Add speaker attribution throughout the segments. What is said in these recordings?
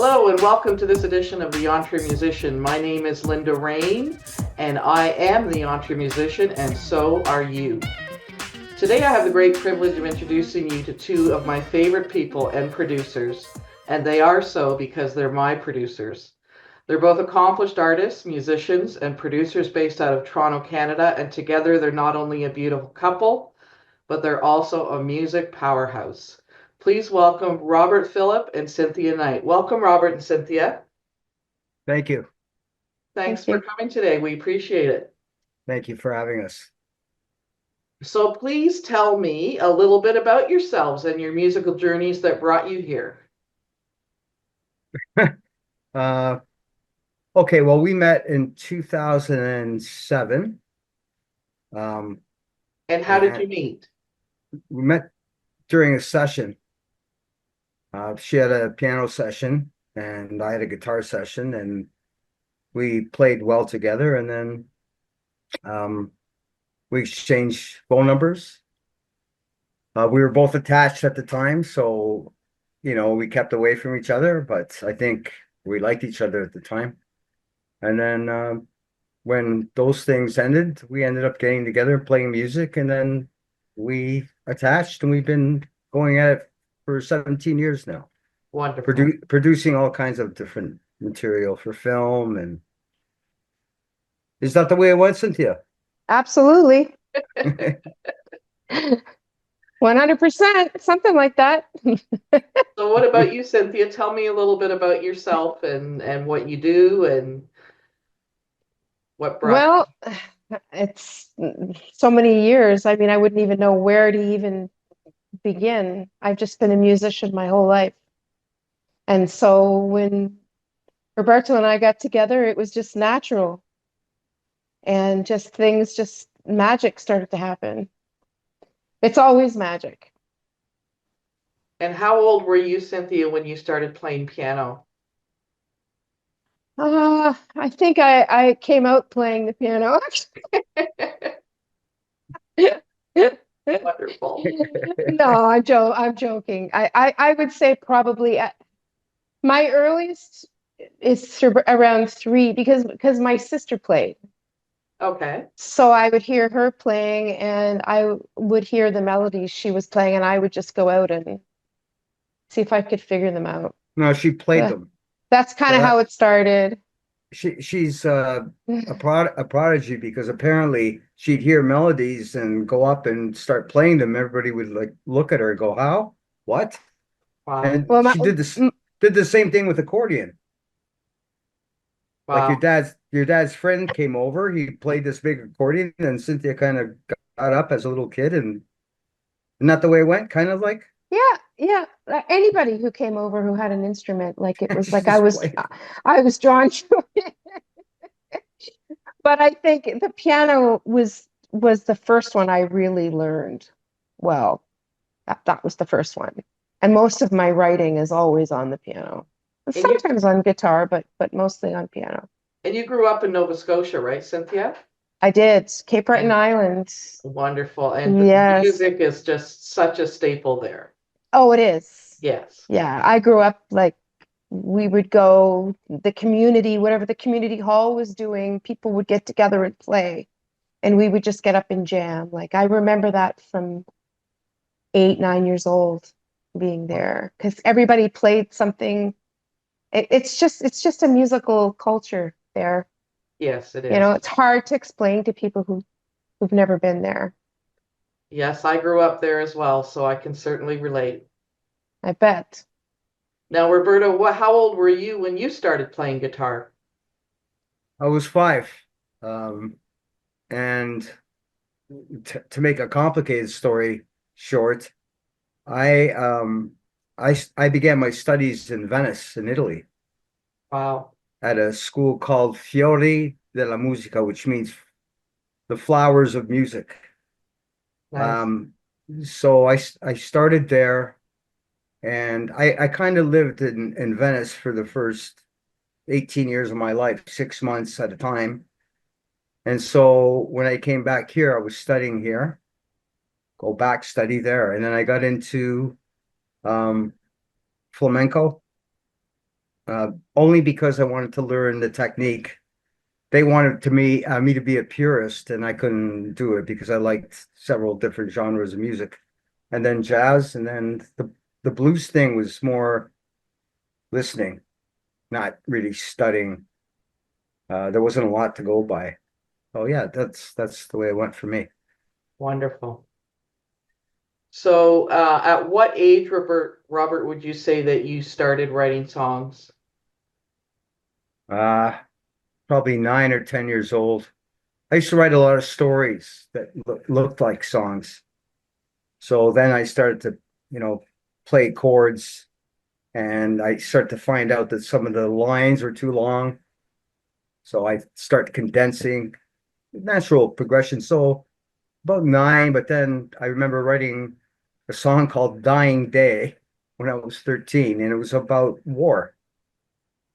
Speaker 1: Hello and welcome to this edition of the EntreMusician. My name is Linda Raine and I am the EntreMusician, and so are you. Today I have the great privilege of introducing you to two of my favorite people and producers, and they are so because they're my producers. They're both accomplished artists, musicians, and producers based out of Toronto, Canada, and together they're not only a beautiful couple, but they're also a music powerhouse. Please welcome Robert, Philipp, and Cynthia Knight. Welcome, Robert and Cynthia.
Speaker 2: Thank you.
Speaker 1: Thanks for coming today. We appreciate it.
Speaker 2: Thank you for having us.
Speaker 1: So please tell me a little bit about yourselves and your musical journeys that brought you here.
Speaker 2: Okay, well, we met in 2007.
Speaker 1: And how did you meet?
Speaker 2: We met during a session. She had a piano session and I had a guitar session, and we played well together, and then we exchanged phone numbers. We were both attached at the time, so we kept away from each other, but I think we liked each other at the time. And then when those things ended, we ended up getting together and playing music, and then we attached, and we've been going at it for 17 years now.
Speaker 1: Wonderful.
Speaker 2: Producing all kinds of different material for film. And is that the way it was, Cynthia?
Speaker 3: Absolutely. 100%, something like that.
Speaker 1: So what about you, Cynthia? Tell me a little bit about yourself and what you do and what brought
Speaker 3: Well, it's so many years. I mean, I wouldn't even know where to even begin. I've just been a musician my whole life. And so when Roberto and I got together, it was just natural. And just magic started to happen. It's always magic.
Speaker 1: And how old were you, Cynthia, when you started playing piano?
Speaker 3: I think I came out playing the piano, actually.
Speaker 1: Wonderful.
Speaker 3: No, I'm joking. I would say probably at my earliest is around 3, because my sister played.
Speaker 1: Okay.
Speaker 3: So I would hear her playing and I would hear the melodies she was playing, and I would just go out and see if I could figure them out.
Speaker 2: No, she played them.
Speaker 3: That's kind of how it started.
Speaker 2: She's a prodigy, because apparently she'd hear melodies and go up and start playing them. Everybody would like look at her and go, "How? What?"
Speaker 1: Wow.
Speaker 2: And
Speaker 3: Well,
Speaker 2: she did the same thing with accordion. Like
Speaker 1: Wow.
Speaker 2: your dad's friend came over, he played this big accordion, and Cynthia kind of got up as a little kid, and isn't that the way it went? Kind of like,
Speaker 3: yeah. Anybody who came over who had an instrument, like it was
Speaker 2: she
Speaker 3: like
Speaker 2: just played.
Speaker 3: I was drawn to it. But I think the piano was the first one I really learned well. That was the first one. And most of my writing is always on the piano. And sometimes on guitar, but mostly on piano.
Speaker 1: And you grew up in Nova Scotia, right, Cynthia?
Speaker 3: I did. Cape Breton Island.
Speaker 1: Wonderful. And
Speaker 3: Yes.
Speaker 1: music is just such a staple there.
Speaker 3: Oh, it is.
Speaker 1: Yes.
Speaker 3: Yeah, I grew up like we would go, the community, whatever the community hall was doing, people would get together and play. And we would just get up and jam. Like I remember that from 8, 9 years old, being there, because everybody played something. It's just a musical culture there.
Speaker 1: Yes, it is.
Speaker 3: It's hard to explain to people who've never been there.
Speaker 1: Yes, I grew up there as well, so I can certainly relate.
Speaker 3: I bet.
Speaker 1: Now, Roberto, how old were you when you started playing guitar?
Speaker 2: I was 5. And to make a complicated story short, I began my studies in Venice, in Italy.
Speaker 1: Wow.
Speaker 2: At a school called Fiori della Musica, which means the flowers of music.
Speaker 1: Nice.
Speaker 2: So I started there, and I kind of lived in Venice for the first 18 years of my life, 6 months at a time. And so when I came back here, I was studying here, go back, study there. And then I got into flamenco. only because I wanted to learn the technique. They wanted me to be a purist, and I couldn't do it because I liked several different genres of music, and then jazz, and then the blues thing was more listening, not really studying. There wasn't a lot to go by. Oh yeah, that's the way it went for me.
Speaker 1: Wonderful. So, at what age, Robert, would you say that you started writing songs?
Speaker 2: Uh, Probably 9 or 10 years old. I used to write a lot of stories that looked like songs. So then I started to, play chords, and I started to find out that some of the lines were too long. So I start condensing natural progression. So about 9, but then I remember writing a song called Dying Day when I was 13, and it was about war.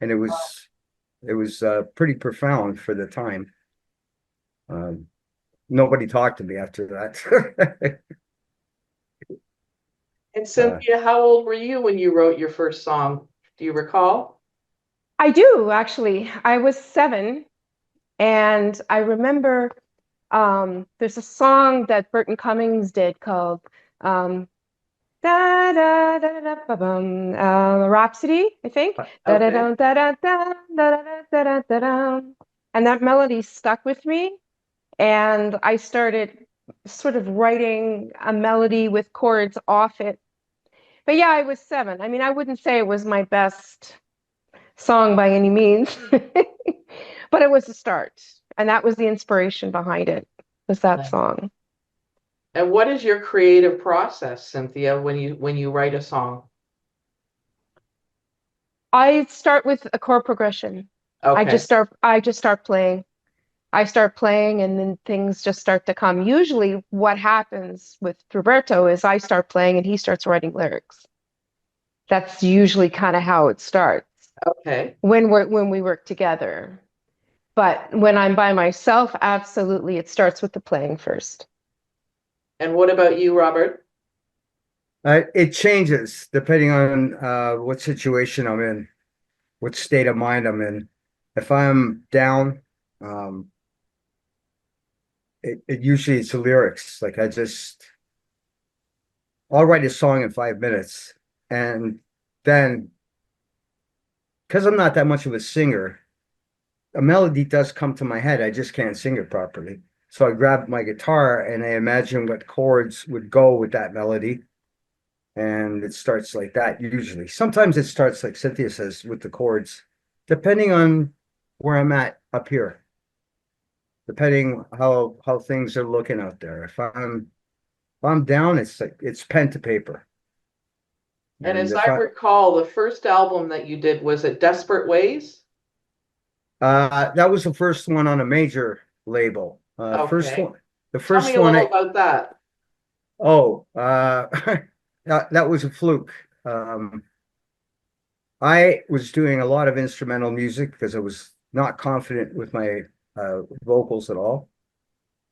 Speaker 2: And it was pretty profound for the time. Um, Nobody talked to me after that.
Speaker 1: And Cynthia, how old were you when you wrote your first song? Do you recall?
Speaker 3: I do actually. I was 7, and I remember there's a song that Burton Cummings did called da da da da ba bum Rhapsody, I think. Da da
Speaker 1: Okay.
Speaker 3: da da da da da da da da da. And that melody stuck with me, and I started sort of writing a melody with chords off it. But yeah, I was 7. I mean, I wouldn't say it was my best song by any means, but it was a start, and that was the inspiration behind it, was that
Speaker 1: Nice.
Speaker 3: song.
Speaker 1: And what is your creative process, Cynthia, when you write a song?
Speaker 3: I start with a chord progression.
Speaker 1: Okay.
Speaker 3: I just start playing. I start playing, and then things just start to come. Usually what happens with Roberto is I start playing and he starts writing lyrics. That's usually kind of how it starts
Speaker 1: Okay.
Speaker 3: when we work together. But when I'm by myself, absolutely, it starts with the playing first.
Speaker 1: And what about you, Robert?
Speaker 2: It changes depending on what situation I'm in, what state of mind I'm in. If I'm down, um, it usually it's the lyrics. Like I'll write a song in 5 minutes, and then because I'm not that much of a singer, a melody does come to my head. I just can't sing it properly. So I grab my guitar and I imagine what chords would go with that melody. And it starts like that usually. Sometimes it starts like Cynthia says with the chords, depending on where I'm at up here, depending how things are looking out there. If I'm down, it's like it's pen to paper.
Speaker 1: And
Speaker 2: And
Speaker 1: as
Speaker 2: if
Speaker 1: I
Speaker 2: I
Speaker 1: recall, the first album that you did was it Desperate Ways?
Speaker 2: that was the first one on a major label. First
Speaker 1: Okay.
Speaker 2: one, the
Speaker 1: Tell me
Speaker 2: first
Speaker 1: a
Speaker 2: one
Speaker 1: little
Speaker 2: I
Speaker 1: about that.
Speaker 2: oh that was a fluke. I was doing a lot of instrumental music because I was not confident with my vocals at all.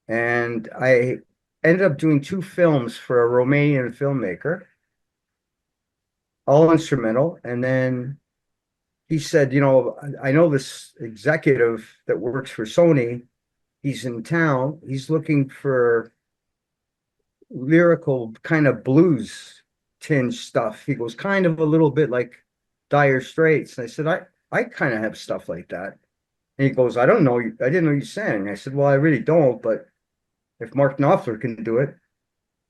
Speaker 2: And I ended up doing 2 films for a Romanian filmmaker, all instrumental. And then he said, I know this executive that works for Sony. He's in town. He's looking for lyrical kind of blues tinge stuff. He goes, kind of a little bit like Dire Straits. And I said, I kind of have stuff like that. And he goes, I don't know. I didn't know you sang. I said, well, I really don't, but if Mark Knopfler can do it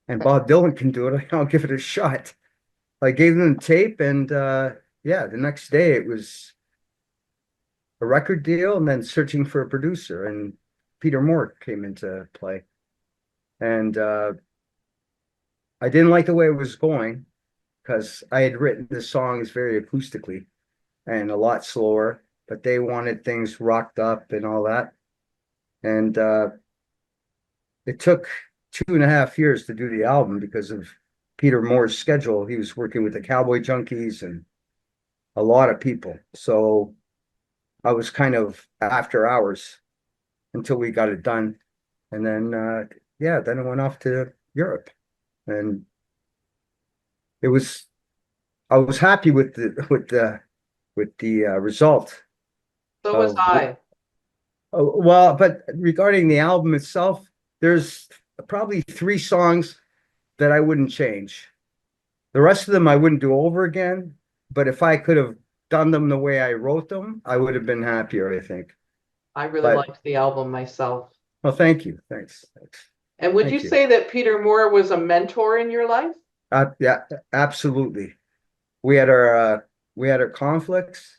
Speaker 2: and Bob Dylan can do it, I'll give it a shot. I gave them the tape, and yeah, the next day it was a record deal and then searching for a producer. And Peter Moore came into play. And I didn't like the way it was going because I had written the songs very acoustically and a lot slower, but they wanted things rocked up and all that. And it took 2.5 years to do the album because of Peter Moore's schedule. He was working with the Cowboy Junkies and a lot of people. So I was kind of after hours until we got it done. And then, yeah, then I went off to Europe. And it was, I was happy with the with the result
Speaker 1: So was
Speaker 2: of
Speaker 1: I.
Speaker 2: oh, well, but regarding the album itself, there's probably 3 songs that I wouldn't change. The rest of them I wouldn't do over again, but if I could have done them the way I wrote them, I would have been happier, I think.
Speaker 1: I really
Speaker 2: But
Speaker 1: liked the album myself.
Speaker 2: well, thank you. Thanks.
Speaker 1: And would you
Speaker 2: Thank you.
Speaker 1: say that Peter Moore was a mentor in your life?
Speaker 2: Yeah, absolutely. We had our conflicts.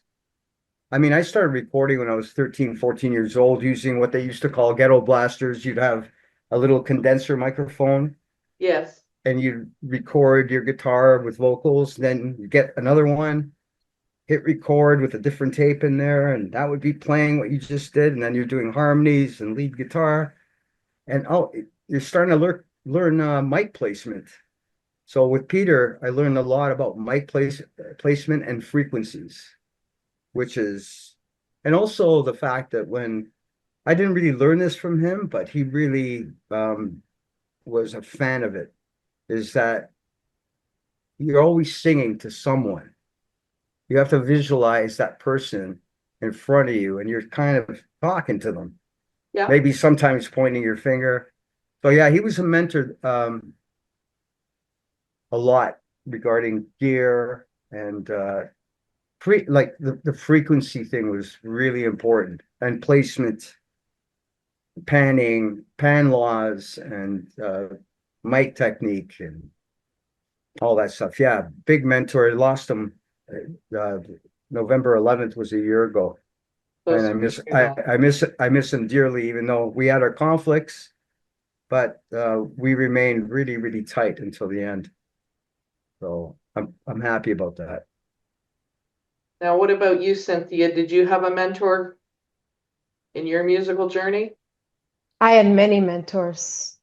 Speaker 2: I mean, I started recording when I was 13, 14 years old using what they used to call ghetto blasters. You'd have a little condenser microphone
Speaker 1: Yes.
Speaker 2: and you'd record your guitar with vocals, then you get another one, hit record with a different tape in there, and that would be playing what you just did, and then you're doing harmonies and lead guitar, and you're starting to learn mic placement. So with Peter, I learned a lot about placement and frequencies, which is, and also the fact that when I didn't really learn this from him, but he really was a fan of it, is that you're always singing to someone. You have to visualize that person in front of you and you're kind of talking to them.
Speaker 1: Yeah.
Speaker 2: Maybe sometimes pointing your finger. So yeah, he was a mentor a lot regarding gear and like the frequency thing was really important, and placement, pan laws, and mic technique and all that stuff. Yeah, big mentor. I lost him. Uh, November 11th was a year ago,
Speaker 1: So
Speaker 2: and
Speaker 1: sorry to hear that.
Speaker 2: I miss him dearly. Even though we had our conflicts, but we remained really, really tight until the end. So I'm happy about that.
Speaker 1: Now, what about you, Cynthia? Did you have a mentor in your musical journey?
Speaker 3: I had many mentors,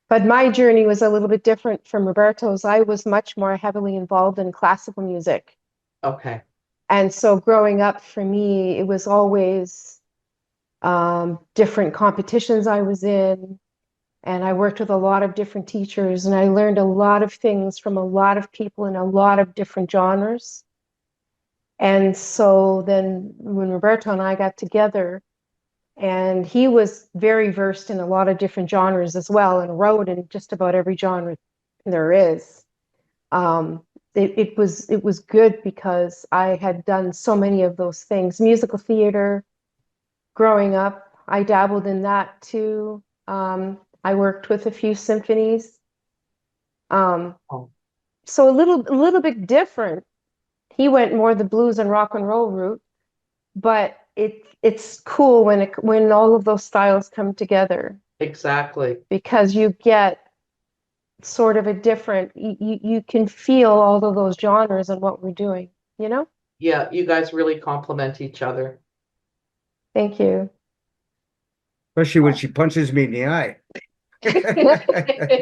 Speaker 3: but my journey was a little bit different from Roberto's. I was much more heavily involved in classical music.
Speaker 1: Okay.
Speaker 3: And so growing up for me, it was always different competitions I was in. And I worked with a lot of different teachers, and I learned a lot of things from a lot of people in a lot of different genres. And so then when Roberto and I got together, and he was very versed in a lot of different genres as well, and wrote in just about every genre there is. It was good because I had done so many of those things. Musical theater, growing up, I dabbled in that too. I worked with a few symphonies.
Speaker 1: Oh.
Speaker 3: So a little bit different. He went more the blues and rock and roll route, but it's cool when all of those styles come together,
Speaker 1: Exactly.
Speaker 3: because you get sort of a different, you can feel all of those genres and what we're doing, you know?
Speaker 1: Yeah, you guys really complement each other.
Speaker 3: Thank you.
Speaker 2: Especially when she punches me in the eye.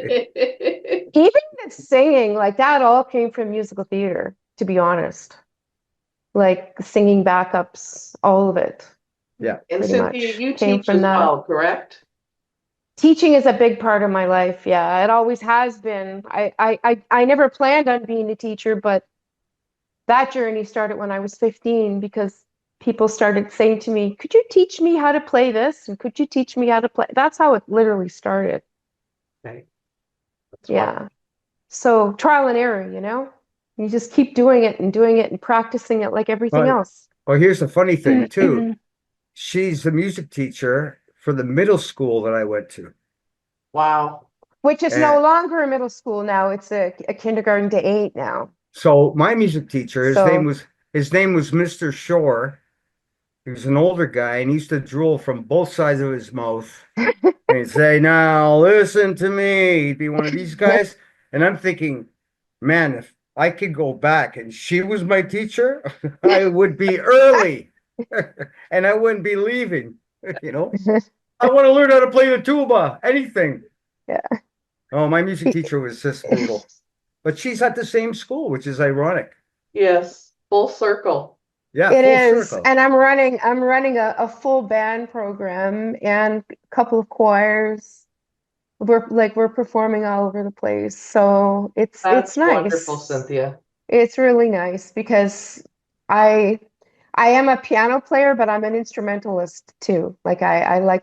Speaker 3: Even the singing, like that all came from musical theater, to be honest. Like singing backups, all of it.
Speaker 2: Yeah.
Speaker 1: And
Speaker 3: Pretty
Speaker 1: Cynthia,
Speaker 3: much
Speaker 1: you
Speaker 3: came
Speaker 1: teach
Speaker 3: from
Speaker 1: as
Speaker 3: that.
Speaker 1: well, correct?
Speaker 3: Teaching is a big part of my life. Yeah, it always has been. I never planned on being a teacher, but that journey started when I was 15 because people started saying to me, "Could you teach me how to play this? And could you teach me how to play?" That's how it literally started.
Speaker 1: Okay. That's
Speaker 3: Yeah.
Speaker 1: wonderful.
Speaker 3: So trial and error, you know? You just keep doing it and practicing it like everything
Speaker 2: Well,
Speaker 3: else.
Speaker 2: well, here's the funny thing too. She's the music teacher for the middle school that I went to.
Speaker 1: Wow.
Speaker 3: Which is no
Speaker 2: And
Speaker 3: longer a middle school now. It's a kindergarten to 8 now.
Speaker 2: so my music teacher, his name
Speaker 3: So
Speaker 2: was Mr. Shore. He was an older guy and he used to drool from both sides of his mouth. And he'd say, "Now listen to me." He'd be one of these guys. And I'm thinking, man, if I could go back and she was my teacher, I would be early and I wouldn't be leaving, you know. I want to learn how to play the tuba, anything.
Speaker 3: yeah.
Speaker 2: Oh, my music teacher was just brutal. But she's at the same school, which is ironic.
Speaker 1: Yes. Full circle.
Speaker 2: Yeah,
Speaker 3: It
Speaker 2: full
Speaker 3: is.
Speaker 2: circle.
Speaker 3: And I'm running a full band program and a couple of choirs. We're performing all over the place. So it's
Speaker 1: That's
Speaker 3: nice.
Speaker 1: wonderful, Cynthia.
Speaker 3: It's really nice because I I am a piano player, but I'm an instrumentalist too. Like I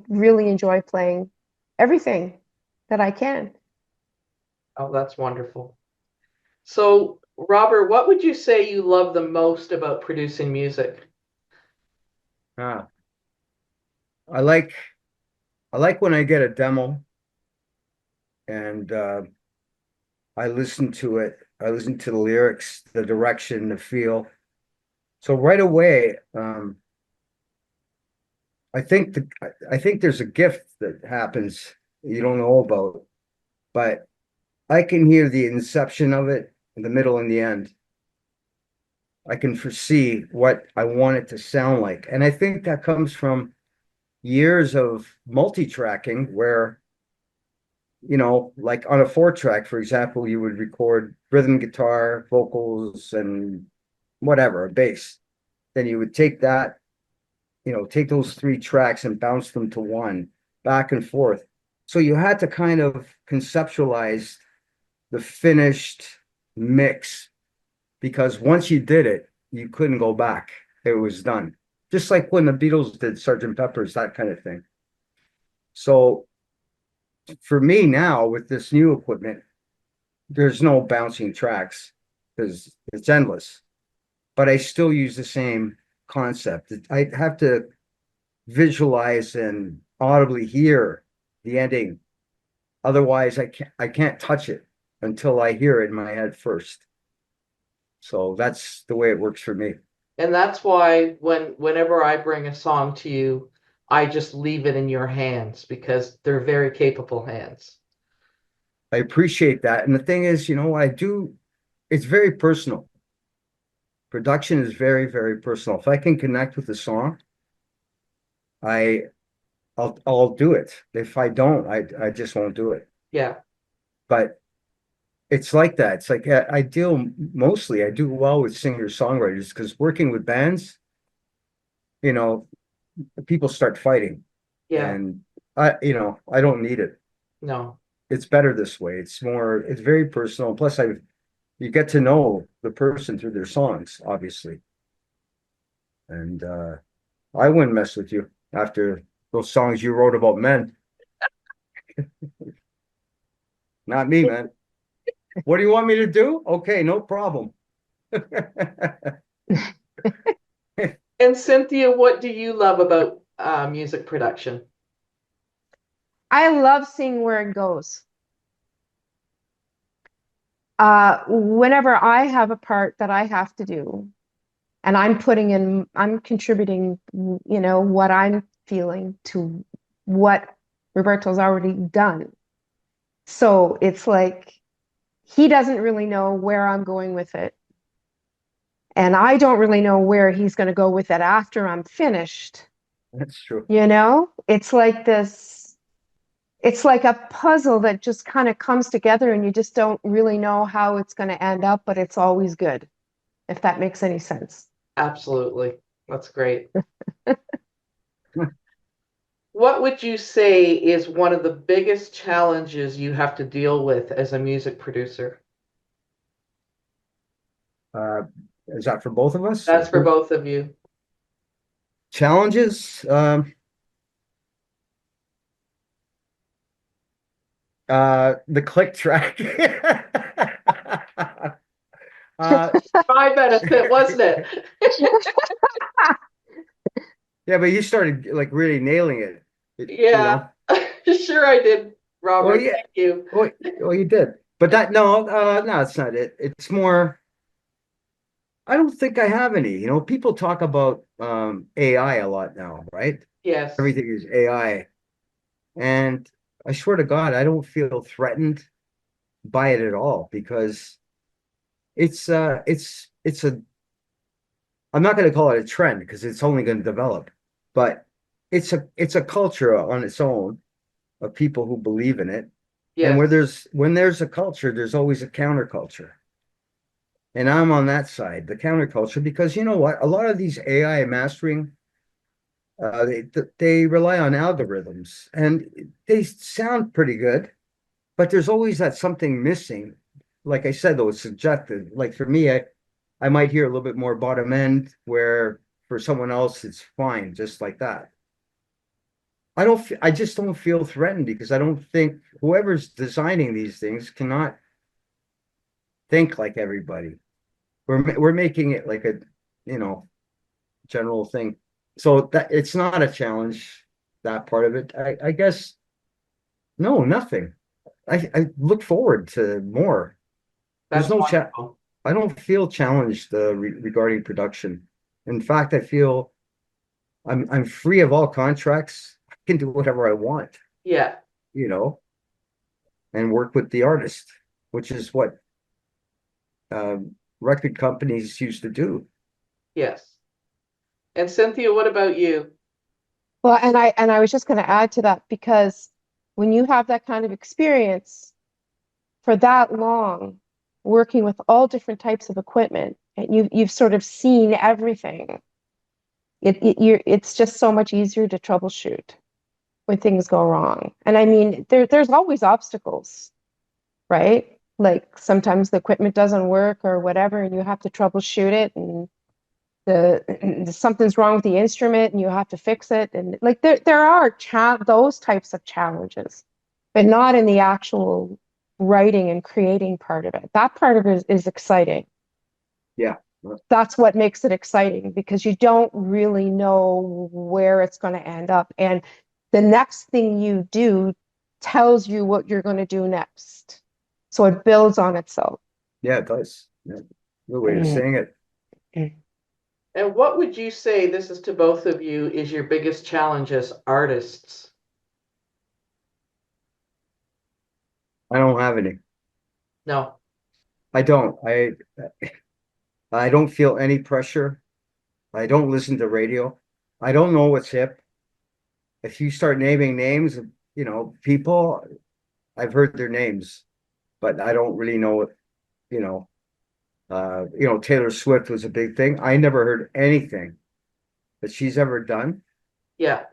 Speaker 3: really enjoy playing everything that I can.
Speaker 1: Oh, that's wonderful. So, Robert, what would you say you love the most about producing music?
Speaker 2: Ah, I like I like when I get a demo and I listen to it. I listen to the lyrics, the direction, the feel. So right away, I think there's a gift that happens you don't know about, but I can hear the inception of it, the middle and the end. I can foresee what I want it to sound like. And I think that comes from years of multi-tracking where, like on a 4-track, for example, you would record rhythm guitar, vocals, and whatever, a bass. Then you would take that, take those 3 tracks and bounce them to one, back and forth. So you had to kind of conceptualize the finished mix because once you did it, you couldn't go back. It was done. Just like when the Beatles did Sgt. Pepper's, that kind of thing. So for me now with this new equipment, there's no bouncing tracks because it's endless. But I still use the same concept. I have to visualize and audibly hear the ending. Otherwise, I can't touch it until I hear it in my head first. So that's the way it works for me.
Speaker 1: And that's why whenever I bring a song to you, I just leave it in your hands because they're very capable hands.
Speaker 2: I appreciate that. And the thing is, it's very personal. Production is very, very personal. If I can connect with the song, I I'll do it. If I don't, I just won't do it.
Speaker 1: Yeah.
Speaker 2: But it's like that. It's like I do well with singer-songwriters because working with bands, you know, people start fighting.
Speaker 1: Yeah.
Speaker 2: And I don't need it.
Speaker 1: No.
Speaker 2: It's better this way. It's very personal. Plus you get to know the person through their songs, obviously. And I wouldn't mess with you after those songs you wrote about men. Not me, man. What do you want me to do? Okay, no problem.
Speaker 1: And Cynthia, what do you love about music production?
Speaker 3: I love seeing where it goes. Whenever I have a part that I have to do, and I'm contributing, what I'm feeling to what Roberto's already done. So it's like he doesn't really know where I'm going with it. And I don't really know where he's going to go with it after I'm finished.
Speaker 2: That's true.
Speaker 3: It's like it's like a puzzle that just kind of comes together and you just don't really know how it's going to end up, but it's always good, if that makes any sense.
Speaker 1: Absolutely. That's great. What would you say is one of the biggest challenges you have to deal with as a music producer?
Speaker 2: Is that for both of us?
Speaker 1: That's for both of you.
Speaker 2: Challenges? The click track.
Speaker 1: My benefit, wasn't it?
Speaker 2: Yeah, but you started like really nailing it.
Speaker 1: Yeah. Sure I did, Robert.
Speaker 2: Well, yeah.
Speaker 1: Thank you.
Speaker 2: Well, you did. But no, it's not it. It's more, I don't think I have any. People talk about AI a lot now, right?
Speaker 1: Yes.
Speaker 2: Everything is AI. And I swear to God, I don't feel threatened by it at all because it's a I'm not going to call it a trend because it's only going to develop, but it's a culture on its own of people who believe in it. And
Speaker 1: Yes.
Speaker 2: when there's a culture, there's always a counterculture. And I'm on that side, the counterculture, because you know what? A lot of these AI mastering, they rely on algorithms and they sound pretty good, but there's always that something missing. Like I said, though, it's subjective. Like for me, I might hear a little bit more bottom end where for someone else it's fine, just like that. I just don't feel threatened because I don't think whoever's designing these things cannot think like everybody. We're making it like a, you know, general thing. So that it's not a challenge, that part of it. I guess no, nothing. I look forward to more. There's
Speaker 1: That's
Speaker 2: no
Speaker 1: wonderful.
Speaker 2: I don't feel challenged regarding production. In fact, I feel I'm free of all contracts. I can do whatever I want,
Speaker 1: Yeah.
Speaker 2: you know, and work with the artist, which is what record companies used to do.
Speaker 1: Yes. And Cynthia, what about you?
Speaker 3: Well, and I was just going to add to that because when you have that kind of experience for that long, working with all different types of equipment, and you've sort of seen everything, it's just so much easier to troubleshoot when things go wrong. And I mean, there's always obstacles, right? Like sometimes the equipment doesn't work or whatever, and you have to troubleshoot it, and something's wrong with the instrument and you have to fix it. And like there are those types of challenges, but not in the actual writing and creating part of it. That part of it is exciting.
Speaker 2: Yeah.
Speaker 3: That's what makes it exciting because you don't really know where it's going to end up. And the next thing you do tells you what you're going to do next. So it builds on itself.
Speaker 2: Yeah, it does. Yeah. Good way of
Speaker 3: Mm.
Speaker 2: saying it.
Speaker 1: And what would you say, this is to both of you, is your biggest challenge as artists?
Speaker 2: I don't have any.
Speaker 1: No.
Speaker 2: I don't. I don't feel any pressure. I don't listen to radio. I don't know what's hip. If you start naming names of, you know, people, I've heard their names, but I don't really know what, you know, Taylor Swift was a big thing. I never heard anything that she's ever done
Speaker 1: Yeah.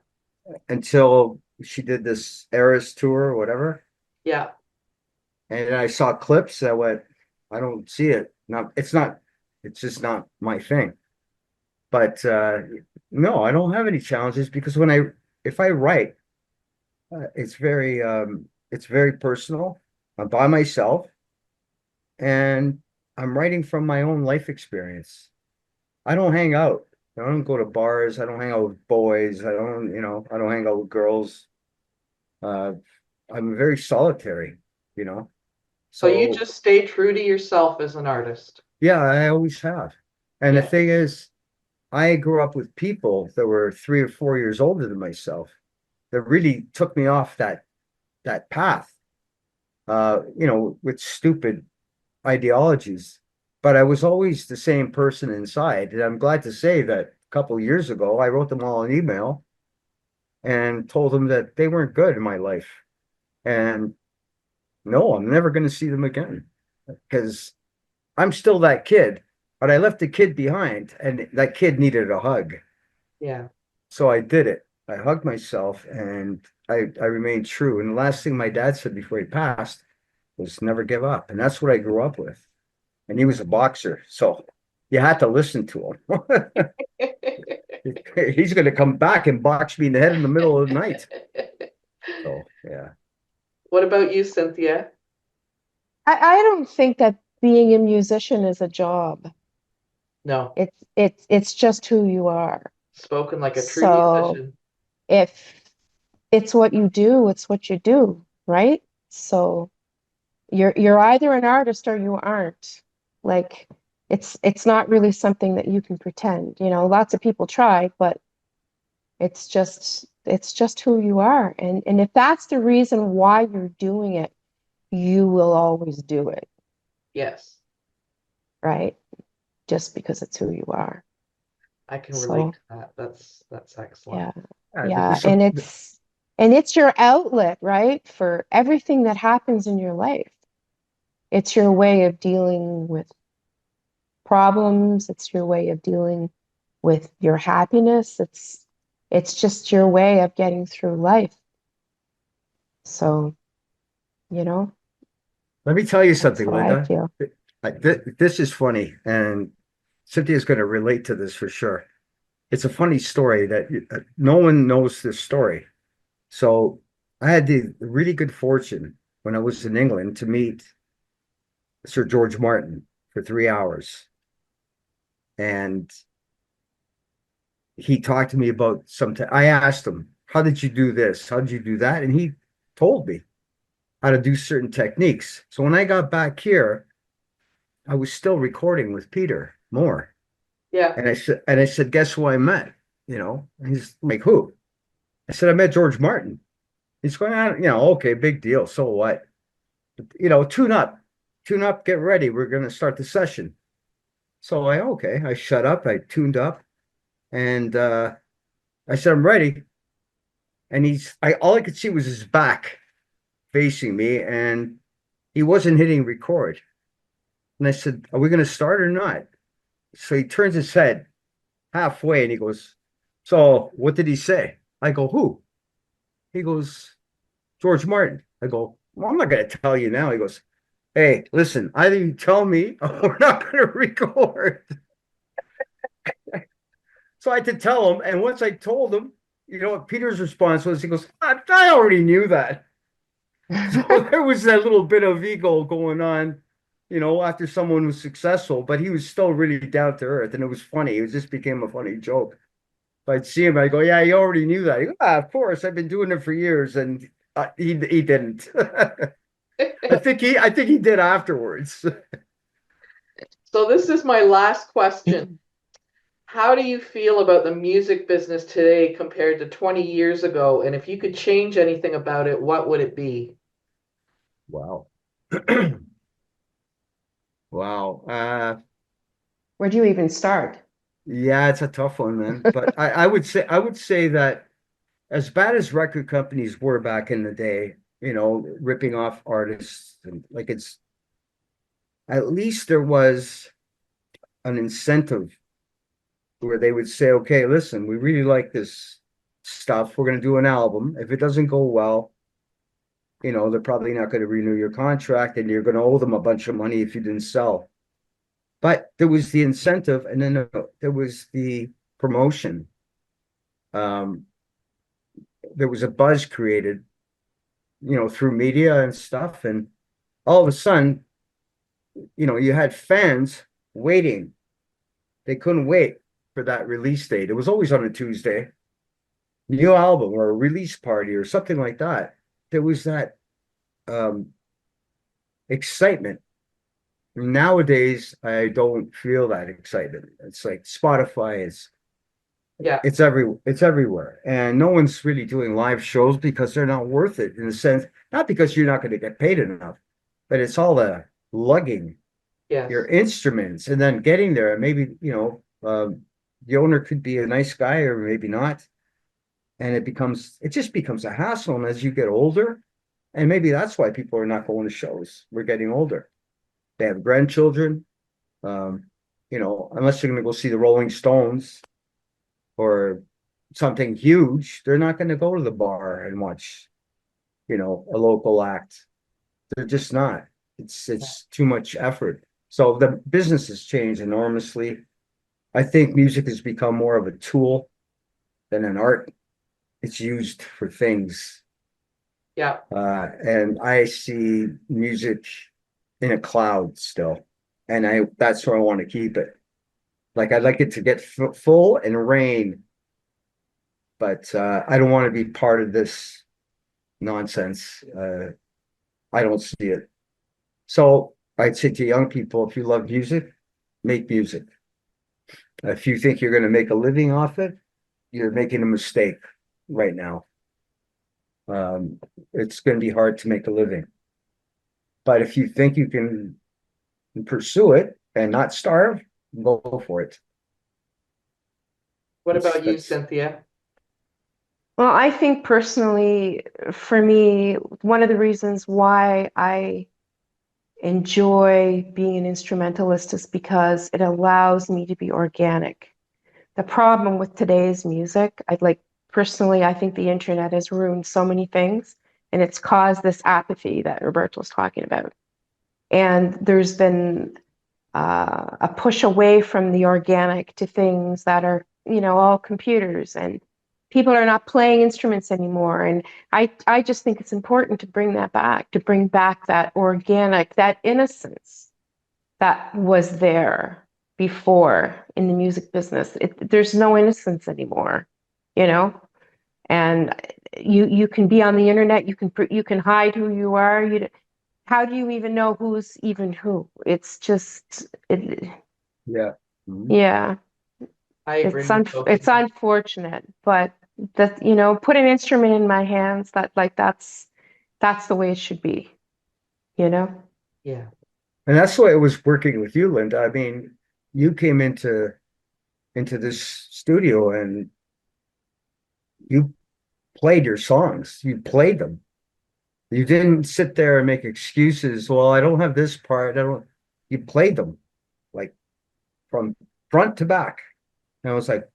Speaker 2: until she did this Eras tour or whatever.
Speaker 1: Yeah.
Speaker 2: And I saw clips that went, I don't see it. It's just not my thing. But no, I don't have any challenges because if I write, it's very personal. I'm by myself and I'm writing from my own life experience. I don't hang out. I don't go to bars. I don't hang out with boys. I don't hang out with girls. Uh, I'm very solitary, you know.
Speaker 1: So you
Speaker 2: So
Speaker 1: just stay true to yourself as an artist.
Speaker 2: yeah, I always have. And the
Speaker 1: Yeah.
Speaker 2: thing is, I grew up with people that were 3 or 4 years older than myself that really took me off that path, with stupid ideologies. But I was always the same person inside. And I'm glad to say that a couple of years ago, I wrote them all an email and told them that they weren't good in my life. And no, I'm never going to see them again because I'm still that kid, but I left the kid behind and that kid needed a hug.
Speaker 1: Yeah.
Speaker 2: So I did it. I hugged myself and I remained true. And the last thing my dad said before he passed was never give up. And that's what I grew up with. And he was a boxer. So you had to listen to him. He's going to come back and box me in the head in the middle of the night. So, yeah.
Speaker 1: What about you, Cynthia?
Speaker 3: I don't think that being a musician is a job.
Speaker 1: No.
Speaker 3: It's just who you are.
Speaker 1: Spoken like a true
Speaker 3: So
Speaker 1: musician.
Speaker 3: if it's what you do, it's what you do, right? So you're either an artist or you aren't. Like it's not really something that you can pretend. You know, lots of people try, but it's just who you are. And if that's the reason why you're doing it, you will always do it,
Speaker 1: Yes.
Speaker 3: right? Just because it's who you are.
Speaker 1: I can relate
Speaker 3: So
Speaker 1: to that. That's excellent.
Speaker 3: yeah.
Speaker 2: Uh,
Speaker 3: Yeah,
Speaker 2: so
Speaker 3: and it's your outlet, right? For everything that happens in your life. It's your way of dealing with problems, it's your way of dealing with your happiness. It's just your way of getting through life. So, you know,
Speaker 2: let me tell you
Speaker 3: that's
Speaker 2: something,
Speaker 3: how I
Speaker 2: Linda.
Speaker 3: feel.
Speaker 2: This is funny. And Cynthia's going to relate to this for sure. It's a funny story that no one knows this story. So I had the really good fortune when I was in England to meet Sir George Martin for 3 hours. And he talked to me about something. I asked him, how did you do this? How did you do that? And he told me how to do certain techniques. So when I got back here, I was still recording with Peter Moore.
Speaker 1: Yeah.
Speaker 2: And I said, guess who I met? You know, and he's like, who? I said, I met George Martin. He's going on, okay, big deal. So what? But, tune up, get ready. We're going to start the session. So I shut up, I tuned up, and I said, I'm ready. And all I could see was his back facing me, and he wasn't hitting record. And I said, are we going to start or not? So he turns his head halfway and he goes, so what did he say? I go, who? He goes, George Martin. I go, well, I'm not going to tell you now. He goes, hey, listen, either you tell me or we're not going to record. So I had to tell him. And once I told him, what Peter's response was, he goes, I already knew that. So there was that little bit of ego going on, after someone was successful, but he was still really down to earth. And it was funny. It just became a funny joke. If I'd see him, I go, yeah, you already knew that. He goes, of course, I've been doing it for years. And he didn't. I think he did afterwards.
Speaker 1: So this is my last question. How do you feel about the music business today compared to 20 years ago? And if you could change anything about it, what would it be?
Speaker 2: Wow. Wow.
Speaker 3: Where do you even start?
Speaker 2: Yeah, it's a tough one, man. But I would say that as bad as record companies were back in the day, ripping off artists, and at least there was an incentive where they would say, okay, listen, we really like this stuff. We're going to do an album. If it doesn't go well, they're probably not going to renew your contract and you're going to owe them a bunch of money if you didn't sell. But there was the incentive, and then there was the promotion. There was a buzz created, through media and stuff. And all of a sudden, you had fans waiting. They couldn't wait for that release date. It was always on a Tuesday. New album or a release party or something like that. There was that excitement. Nowadays, I don't feel that excitement. It's like Spotify it's everywhere. And no one's really doing live shows because they're not worth it, in a sense, not because you're not going to get paid enough, but it's all the lugging your instruments and then getting there. And maybe, the owner could be a nice guy or maybe not. And it just becomes a hassle. And as you get older, and maybe that's why people are not going to shows. We're getting older. They have grandchildren. Unless they're going to go see the Rolling Stones or something huge, they're not going to go to the bar and watch, a local act. They're just not. It's too much effort. So the business has changed enormously. I think music has become more of a tool than an art. It's used for things.
Speaker 1: Yeah.
Speaker 2: And I see music in a cloud still. And that's where I want to keep it. Like I'd like it to get full and rain. But I don't want to be part of this nonsense. I don't see it. So I'd say to young people, if you love music, make music. If you think you're going to make a living off it, you're making a mistake right now. It's going to be hard to make a living. But if you think you can pursue it and not starve, go for it.
Speaker 1: What about you, Cynthia?
Speaker 3: Well, I think personally, for me, one of the reasons why I enjoy being an instrumentalist is because it allows me to be organic. The problem with today's music, personally, I think the internet has ruined so many things, and it's caused this apathy that Roberto was talking about. And there's been a push away from the organic to things that are, all computers, and people are not playing instruments anymore. And I just think it's important to bring that back, to bring back that organic, that innocence that was there before in the music business. There's no innocence anymore, and you can be on the internet, you can hide who you are. How do you even know who's even who? It's just
Speaker 2: Yeah. Mhm.
Speaker 3: yeah,
Speaker 1: I agree.
Speaker 3: it's unfortunate, but that, put an instrument in my hands, that's the way it should be,
Speaker 1: Yeah.
Speaker 2: And that's the way it was working with you, Linda. I mean, you came into this studio and you played your songs. You played them. You didn't sit there and make excuses. Well, I don't have this part. I don't. You played them like from front to back. And I was like,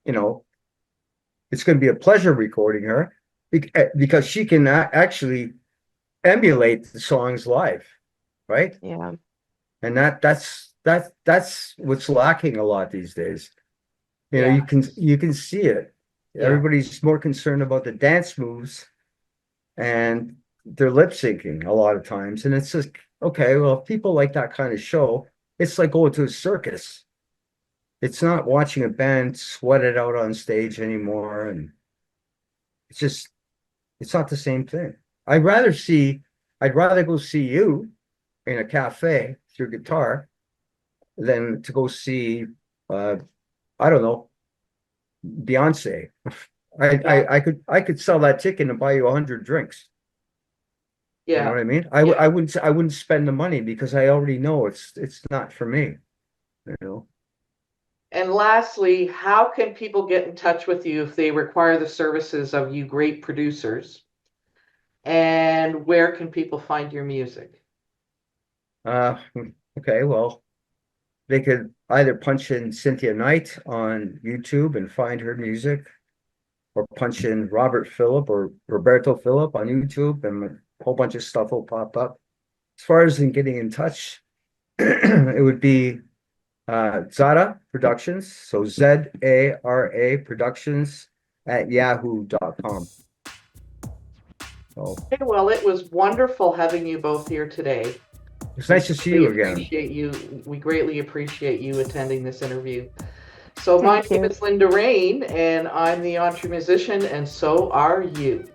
Speaker 2: it's going to be a pleasure recording her because she can actually emulate the songs live, right?
Speaker 3: Yeah.
Speaker 2: And that's what's lacking a lot these days.
Speaker 1: Yeah.
Speaker 2: You can see it.
Speaker 1: Yeah.
Speaker 2: Everybody's more concerned about the dance moves and they're lip syncing a lot of times. And it's just, okay, well, if people like that kind of show, it's like going to a circus. It's not watching a band sweat it out on stage anymore. And it's not the same thing. I'd rather go see you in a cafe with your guitar than to go see, I don't know, Beyonce. I could sell that ticket and buy you 100 drinks. You know
Speaker 1: Yeah.
Speaker 2: what I mean? I wouldn't spend the money because I already know it's not for me.
Speaker 1: And lastly, how can people get in touch with you if they require the services of you great producers? And where can people find your music?
Speaker 2: Okay, well, they could either punch in Cynthia Knight on YouTube and find her music, or punch in Robert Phillip or Roberto Phillip on YouTube, and a whole bunch of stuff will pop up. As far as in getting in touch, it would be Zara Productions, so ZARA Productions at yahoo.com. So
Speaker 1: Okay, well, it was wonderful having you both here today.
Speaker 2: it's nice to see you again.
Speaker 1: We greatly appreciate you attending this interview. So my name is Linda Raine, and I'm the EntreMusician, and so are you.